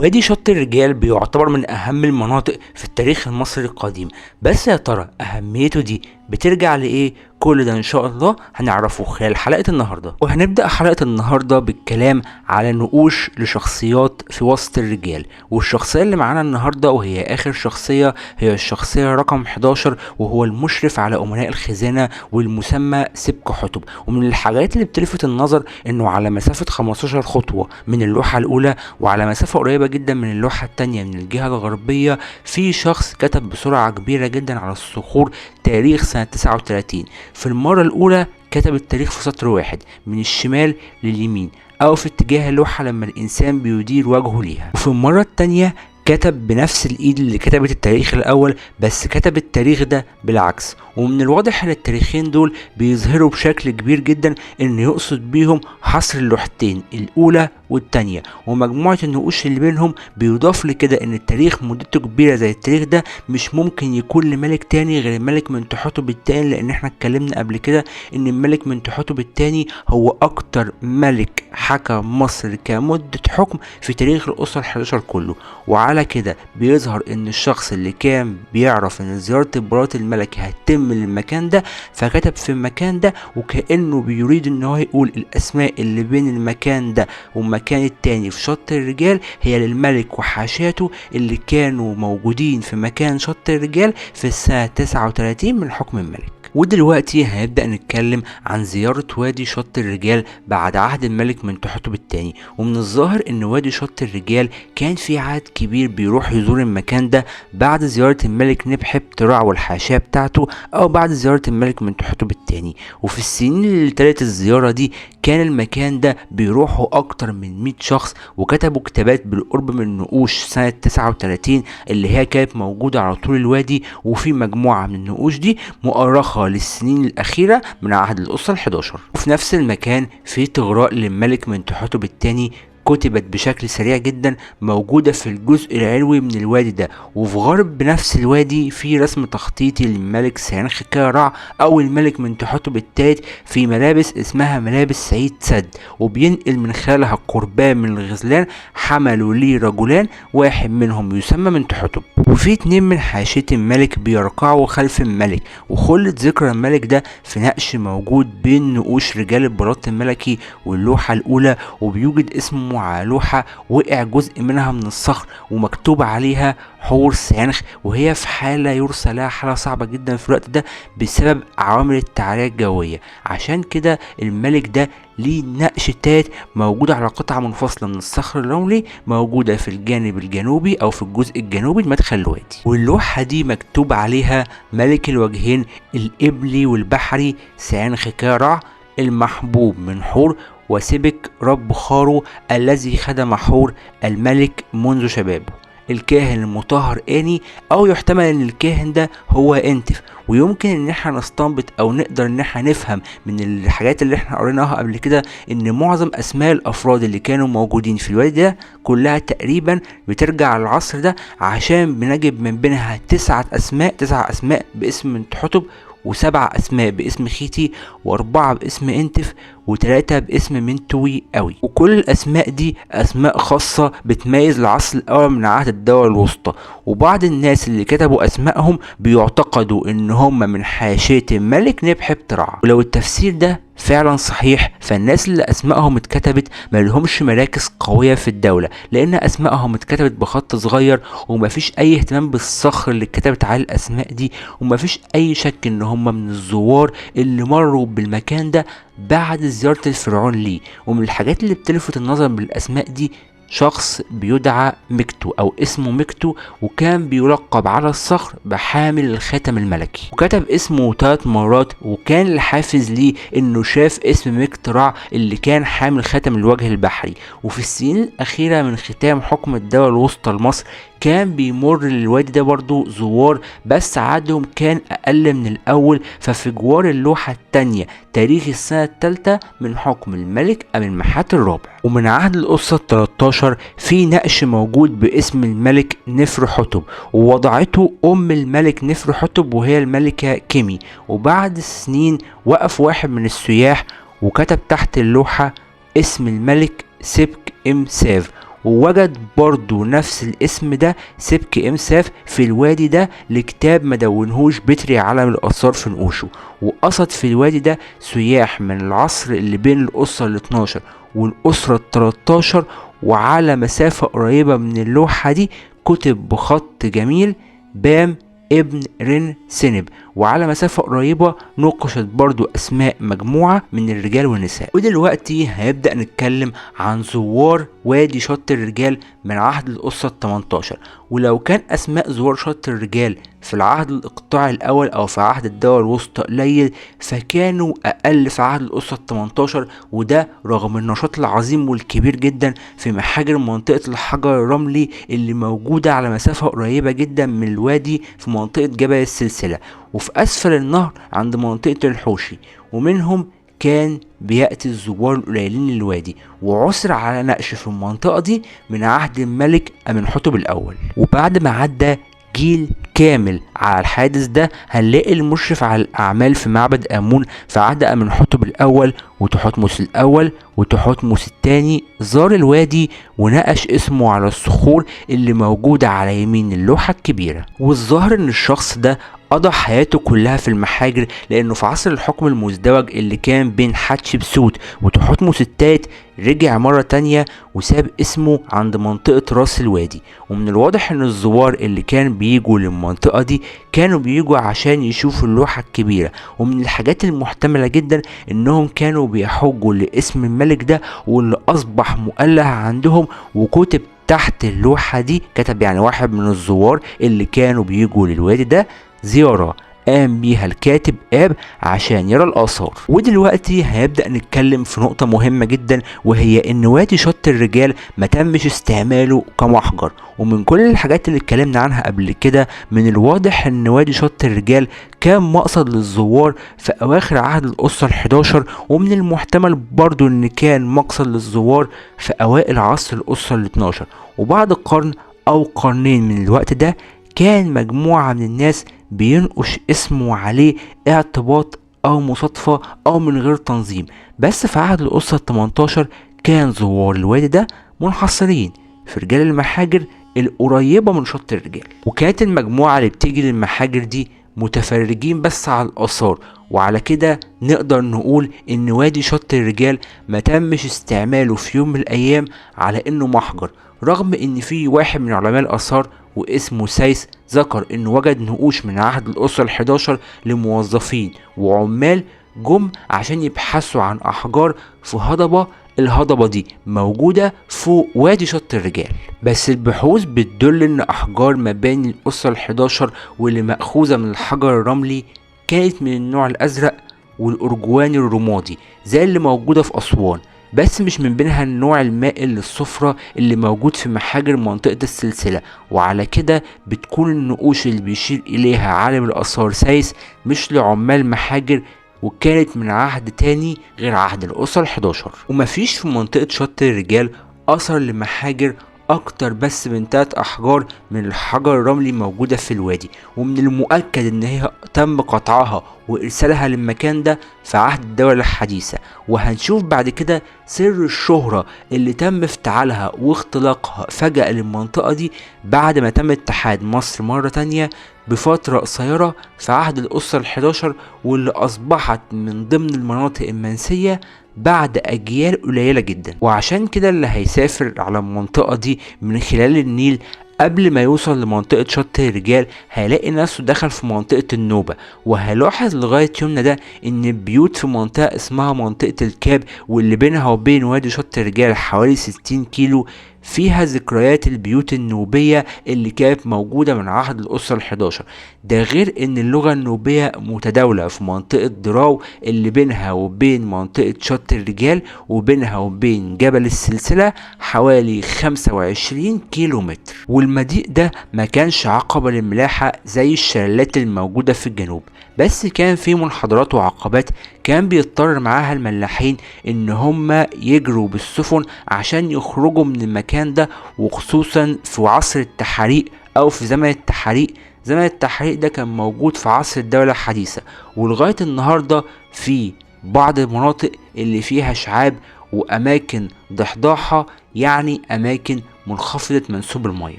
وادي شط الرجال بيعتبر من أهم المناطق في التاريخ المصري القديم، بس يا ترى أهميته دي بترجع لإيه؟ كل ده إن شاء الله هنعرفه خلال حلقة النهاردة. وهنبدأ حلقة النهاردة بالكلام على نقوش لشخصيات في وسط الرجال، والشخصية اللي معانا النهاردة وهي آخر شخصية هي الشخصية رقم 11، وهو المشرف على أمناء الخزانة والمسمى سبك حتب. ومن الحاجات اللي بتلفت النظر إنه على مسافة 15 خطوة من اللوحة الأولى، وعلى مسافة قريبة جدا من اللوحة التانية من الجهة الغربية، في شخص كتب بسرعة كبيرة جدا على الصخور تاريخ سنة 39. في المرة الأولى كتب التاريخ في سطر واحد من الشمال لليمين أو في اتجاه اللوحة لما الإنسان بيدير وجهه ليها، وفي المرة التانية كتب بنفس الإيد اللي كتبت التاريخ الأول، بس كتب التاريخ ده بالعكس. ومن الواضح ان التاريخين دول بيظهروا بشكل كبير جدا ان يقصد بيهم حصر اللوحتين الاولى والتانية ومجموعة النقوش اللي بينهم. بيضاف لكده ان التاريخ مدته كبيرة زي التاريخ ده مش ممكن يكون لملك تاني غير الملك منتحتب التاني، لان احنا اتكلمنا قبل كده ان الملك منتحتب التاني هو اكتر ملك حكم مصر كمدة حكم في تاريخ الاسرة 11 كله. وعلى كده بيظهر ان الشخص اللي كان بيعرف ان زيارة البلاط الملكي هتتم من المكان ده فكتب في المكان ده، وكأنه بيريد ان هو يقول الاسماء اللي بين المكان ده والمكان التاني في شط الرجال هي للملك وحاشاته اللي كانوا موجودين في مكان شط الرجال في السنة 39 من حكم الملك. ودلوقتي هنبدأ نتكلم عن زيارة وادي شط الرجال بعد عهد الملك منتحتب الثاني. ومن الظاهر ان وادي شط الرجال كان في عدد كبير بيروح يزور المكان ده بعد زيارة الملك نبحب تراع والحاشية بتاعته او بعد زيارة الملك منتحتب الثاني. وفي السنين اللي تلت الزيارة دي كان المكان ده بيروحوا اكتر من 100 شخص، وكتبوا كتابات بالقرب من نقوش سنة 39 اللي هي كانت موجودة على طول الوادي. وفي مجموعة من النقوش دي مؤرخة للسنين الأخيرة من عهد الأسرة ال11. وفي نفس المكان في تغراء للملك منتحتب الثاني كتبت بشكل سريع جدا موجودة في الجزء العلوي من الوادي ده. وفي غرب بنفس الوادي في رسم تخطيطي للملك سينخ كارع او الملك منتحتب الثالث في ملابس اسمها ملابس سعيد سد، وبينقل من خلالها قربان من الغزلان حملوا ليه رجلان، واحد منهم يسمى منتحتب، وفي 2 من حاشية الملك بيركعوا خلف الملك. وخلت ذكرى الملك ده في نقش موجود بين نقوش رجال البلاط الملكي واللوحة الأولى، وبيوجد اسمه على لوحة وقع جزء منها من الصخر ومكتوب عليها حور سينخ، وهي في حالة يرثى لها حالة صعبة جدا في الوقت ده بسبب عوامل التعرية الجوية. عشان كده الملك ده ليه نقش تالت موجود على قطعة منفصلة من الصخر الرملي موجودة في الجانب الجنوبي او في الجزء الجنوبي لمدخل الوادي. واللوحة دي مكتوب عليها ملك الوجهين الإبلي والبحري سينخ كارع المحبوب من حور وسبك رب خارو الذي خدم حور الملك منذ شبابه، الكاهن المطهر آني، او يحتمل ان الكاهن ده هو انتف. ويمكن ان احنا نستنبط او نقدر ان احنا نفهم من الحاجات اللي احنا قريناها قبل كده ان معظم اسماء الافراد اللي كانوا موجودين في الوادي ده كلها تقريبا بترجع للعصر ده، عشان بنجد من بينها 9 اسماء باسم منتحتب، و7 اسماء باسم خيتي، و4 باسم انتف، و3 باسم منتوي قوي. وكل الاسماء دي اسماء خاصة بتميز العصر الاول من عهد الدولة الوسطى. وبعض الناس اللي كتبوا اسمائهم بيعتقدوا ان هم من حاشية الملك نبحب ترعى. ولو التفسير ده فعلا صحيح فالناس اللي اسمائهم اتكتبت مالهمش مراكز قوية في الدولة، لان اسمائهم اتكتبت بخط صغير ومفيش اي اهتمام بالصخر اللي اتكتبت على الاسماء دي، ومفيش اي شك ان هم من الزوار اللي مروا بالمكان ده بعد زيارة الفرعون ليه. ومن الحاجات اللي بتلفت النظر بالاسماء دي شخص بيدعى مكتو او اسمه مكتو، وكان بيلقب على الصخر بحامل الخاتم الملكي، وكتب اسمه 3 مرات. وكان الحافز ليه انه شاف اسم مكترع اللي كان حامل خاتم الوجه البحري. وفي السنين الاخيرة من ختام حكم الدولة الوسطى لمصر كان بيمر للوادي ده برضو زوار، بس عددهم كان اقل من الاول. ففي جوار اللوحة التانية تاريخ السنة الثالثة من حكم الملك أمنمحات الرابع ومن عهد الأسرة 13 في نقش موجود باسم الملك نفر حتب، ووضعته أم الملك نفر حتب وهي الملكة كيمي. وبعد سنين وقف واحد من السياح وكتب تحت اللوحة اسم الملك سبك ام ساف، ووجد برضو نفس الاسم ده سبك امساف في الوادي ده لكتاب ما دونهوش بتري علم الآثار في نقوشه. وقصد في الوادي ده سياح من العصر اللي بين الأسرة ال 12 والأسرة ال 13، وعلى مسافة قريبة من اللوحة دي كتب بخط جميل بام ابن رن سنب، وعلى مسافة قريبة نقشت برضو أسماء مجموعة من الرجال والنساء. ودلوقتي هنبدأ نتكلم عن زوار وادي شط الرجال من عهد الأسرة ال18. ولو كان أسماء زوار شط الرجال في العهد الإقطاعي الأول أو في عهد الدولة الوسطى قليل، فكانوا أقل في عهد الأسرة ال18، وده رغم النشاط العظيم والكبير جدا في محاجر منطقة الحجر الرملي اللي موجودة على مسافة قريبة جدا من الوادي في منطقة جبل السلسلة وفي أسفل النهر عند منطقة الحوشي. ومنهم كان بيأتي الزوار القليلين للوادي، وعثر على نقش في المنطقة دي من عهد الملك أمنحتب الأول. وبعد ما عدى جيل كامل على الحادث ده هنلاقي المشرف على الأعمال في معبد آمون في عهد أمنحتب الأول وتحتمس الأول وتحتمس الثاني زار الوادي ونقش اسمه على الصخور اللي موجودة على يمين اللوحة الكبيرة. والظاهر إن الشخص ده قضى حياته كلها في المحاجر، لأنه في عصر الحكم المزدوج اللي كان بين حتشبسوت وتحتمس الثالث رجع مرة تانية وساب اسمه عند منطقة راس الوادي. ومن الواضح ان الزوار اللي كان بيجوا للمنطقة دي كانوا بيجوا عشان يشوفوا اللوحة الكبيرة، ومن الحاجات المحتملة جدا انهم كانوا بيحجوا لاسم الملك ده واللي اصبح مؤله عندهم. وكتب تحت اللوحة دي كتب يعني واحد من الزوار اللي كانوا بيجوا للوادي ده زيارة قام بيها الكاتب آب عشان يرى الآثار. ودلوقتي هنبدأ نتكلم في نقطة مهمة جدا، وهي إن وادي شط الرجال ما تمش استعماله كمحجر. ومن كل الحاجات اللي اتكلمنا عنها قبل كده من الواضح إن وادي شط الرجال كان مقصد للزوار في أواخر عهد الأسرة ال11، ومن المحتمل برضو إن كان مقصد للزوار في أوائل عصر الأسرة ال12. وبعد قرن أو قرنين من الوقت ده كان مجموعة من الناس بينقش اسمه عليه اعتباط او مصادفة او من غير تنظيم. بس في عهد الأسرة ال18 كان زوار الوادي ده منحصرين في رجال المحاجر القريبة من شط الرجال، وكانت المجموعة اللي بتيجي للمحاجر دي متفرجين بس على الآثار. وعلى كده نقدر نقول ان وادي شط الرجال ما تمش استعماله في يوم من الايام على انه محجر، رغم ان في واحد من علماء الآثار واسمه سايس ذكر انه وجد نقوش من عهد الأسرة ال11 لموظفين وعمال جم عشان يبحثوا عن احجار في هضبة. الهضبة دي موجودة فوق وادي شط الرجال، بس البحوث بتدل ان احجار مباني الأسرة ال11 واللي مأخوذة من الحجر الرملي كانت من النوع الازرق والارجواني الرمادي زي اللي موجودة في اسوان، بس مش من بينها النوع المائل للصفرة اللي موجود في محاجر منطقة السلسلة. وعلى كده بتكون النقوش اللي بيشير إليها عالم الآثار سايس مش لعمال محاجر، وكانت من عهد تاني غير عهد الأسرة ال11. ومفيش في منطقة شط الرجال أثر لمحاجر اكتر بس من 3 احجار من الحجر الرملي موجودة في الوادي، ومن المؤكد ان هي تم قطعها وارسالها للمكان ده في عهد الدولة الحديثة. وهنشوف بعد كده سر الشهرة اللي تم افتعالها واختلاقها فجأة للمنطقة دي بعد ما تم اتحاد مصر مرة تانية بفترة قصيرة في عهد الأسرة ال11، واللي أصبحت من ضمن المناطق المنسية بعد أجيال قليلة جدا. وعشان كده اللي هيسافر على المنطقة دي من خلال النيل قبل ما يوصل لمنطقة شط الرجال هيلاقي نفسه دخل في منطقة النوبة. وهيلاحظ لغاية يومنا ده ان البيوت في منطقة اسمها منطقة الكاب واللي بينها وبين وادي شط الرجال حوالي 60 كيلو فيها ذكريات البيوت النوبية اللي كانت موجودة من عهد الأسرة ال11. ده غير ان اللغة النوبية متداولة في منطقة دراو اللي بينها وبين منطقة شط الرجال وبينها وبين جبل السلسلة حوالي 25 كيلو متر. والمضيق ده ما كانش عقبة للملاحة زي الشلالات الموجودة في الجنوب، بس كان في منحدرات وعقبات كان بيضطر معاها الملاحين ان هم يجروا بالسفن عشان يخرجوا من المكان ده، وخصوصا في عصر التحريق او في زمن التحريق. زمن التحريق ده كان موجود في عصر الدولة الحديثة، ولغاية النهاردة في بعض المناطق اللي فيها شعاب واماكن ضحضاحة يعني اماكن منخفضة منسوب المية.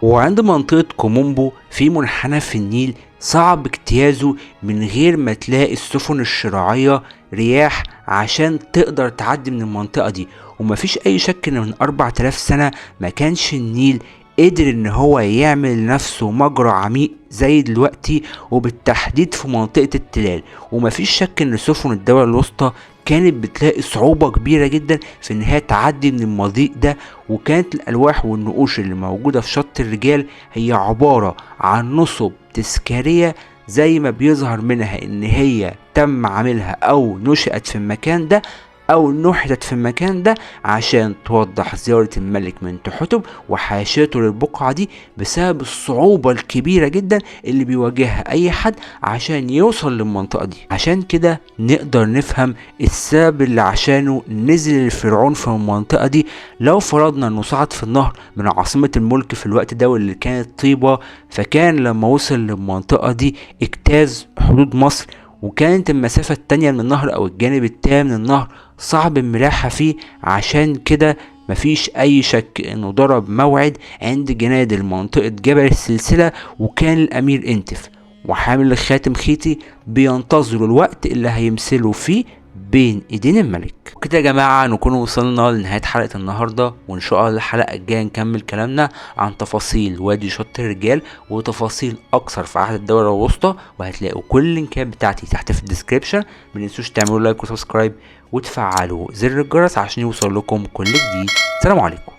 وعند منطقة كومومبو في منحنى في النيل صعب اجتيازه من غير ما تلاقي السفن الشراعية رياح عشان تقدر تعدي من المنطقة دي. ومفيش اي شك ان من 4000 سنة ما كانش النيل قدر ان هو يعمل لنفسه مجرى عميق زي دلوقتي، وبالتحديد في منطقة التلال. ومفيش شك ان سفن الدولة الوسطى كانت بتلاقي صعوبة كبيرة جدا في ان هي تعدي من المضيق ده. وكانت الالواح والنقوش اللي موجودة في شط الرجال هي عبارة عن نصب تذكارية زي ما بيظهر منها ان هي تم عملها او نشأت في المكان ده او نحتت في المكان ده عشان توضح زيارة الملك من تحتب وحاشيته للبقعة دي، بسبب الصعوبة الكبيرة جدا اللي بيواجهها اي حد عشان يوصل للمنطقة دي. عشان كده نقدر نفهم السبب اللي عشانه نزل الفرعون في المنطقة دي. لو فرضنا انه صعد في النهر من عاصمة الملك في الوقت ده واللي كانت طيبة، فكان لما وصل للمنطقة دي اجتاز حدود مصر، وكانت المسافة التانية من النهر او الجانب التاني من النهر صعب الملاحة فيه. عشان كده مفيش اي شك انه ضرب موعد عند جناد منطقة جبل السلسلة، وكان الامير انتف وحامل الخاتم خيتي بينتظروا الوقت اللي هيمثلوا فيه بين ايدين الملك. وكده يا جماعة نكون وصلنا لنهاية حلقة النهاردة، وان شاء الله الحلقة الجاية نكمل كلامنا عن تفاصيل وادي شط الرجال وتفاصيل اكثر في عهد الدولة الوسطى. وهتلاقوا كل اللينكات بتاعتي تحت في الديسكريبشن. متنسوش تعملوا لايك وسبسكرايب وتفعلوا زر الجرس عشان يوصل لكم كل جديد. سلام عليكم.